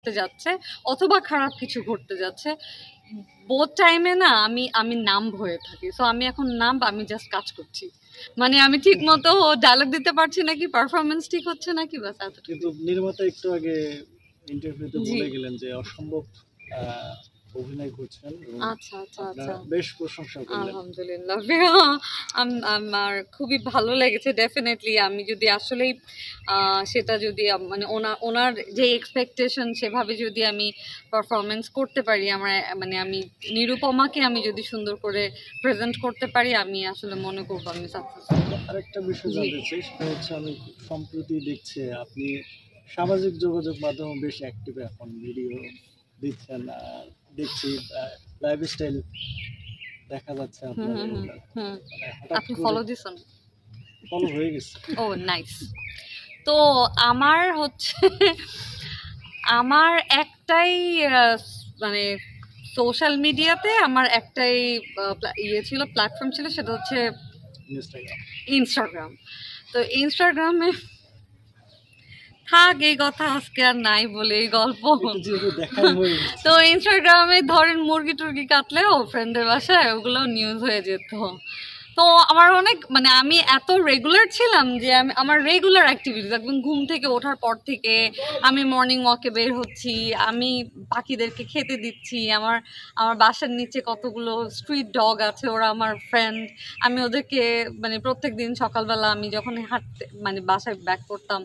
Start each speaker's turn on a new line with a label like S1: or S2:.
S1: ঘটতে যাচ্ছে অথবা খারাপ কিছু ঘটতে যাচ্ছে, বোথ টাইমে না আমি নাম্ব হয়ে থাকি। সো আমি এখন নাম্ব, আমি জাস্ট কাজ করছি, মানে আমি ঠিক মতো ডায়লগ দিতে পারছি নাকি, পারফরমেন্স ঠিক হচ্ছে নাকি, বাস এতটুকু।
S2: কিন্তু নির্মাতা একটু আগে ইন্টারভিউতে বলে গেলেন যে অসম্ভব অভিনয় করছেন।
S1: আচ্ছা আচ্ছা আচ্ছা,
S2: বেশ প্রশংসা করলেন।
S1: আলহামদুলিল্লাহ, আমার খুবই ভালো লেগেছে। ডেফিনেটলি আমি যদি আসলেই সেটা যদি মানে ওনার যে এক্সপেকটেশন সেভাবে যদি আমি পারফরমেন্স করতে পারি, আমার মানে আমি নিরুপমাকে আমি যদি সুন্দর করে প্রেজেন্ট করতে পারি, আমি আসলে মনে করবো আমি সাকসেসফুল।
S2: আরেকটা বিষয় জানতে চাই, সেটা হচ্ছে আমি সম্প্রতি দেখছি আপনি সামাজিক যোগাযোগ মাধ্যমে বেশ অ্যাক্টিভ, এখন ভিডিও দিচ্ছেন, দেখছি লাইফস্টাইল দেখা যাচ্ছে আপনার।
S1: আপনি ফলো দিছেন?
S2: ফলো হয়ে গেছে।
S1: ও নাইস। তো আমার হচ্ছে আমার একটাই মানে সোশ্যাল মিডিয়াতে আমার একটাই ইয়ে ছিল, প্ল্যাটফর্ম ছিল, সেটা হচ্ছে ইনস্টাগ্রাম। তো ইনস্টাগ্রামে থাক, এই কথা আজকে আর নাই বলে এই গল্প। তো ইনস্টাগ্রামে ধরেন মুরগি টুরগি কাটলেও ফ্রেন্ডের বাসায় ওগুলো নিউজ হয়ে যেত। তো আমার অনেক মানে আমি এত রেগুলার ছিলাম যে আমার রেগুলার অ্যাক্টিভিটিস, একদম ঘুম থেকে ওঠার পর থেকে আমি মর্নিং ওয়াকে বের হচ্ছি, আমি পাখিদেরকে খেতে দিচ্ছি, আমার বাসার নিচে কতগুলো স্ট্রিট ডগ আছে, ওরা আমার ফ্রেন্ড, আমি ওদেরকে মানে প্রত্যেক দিন সকালবেলা আমি যখন হাঁটতে মানে বাসায় ব্যাক করতাম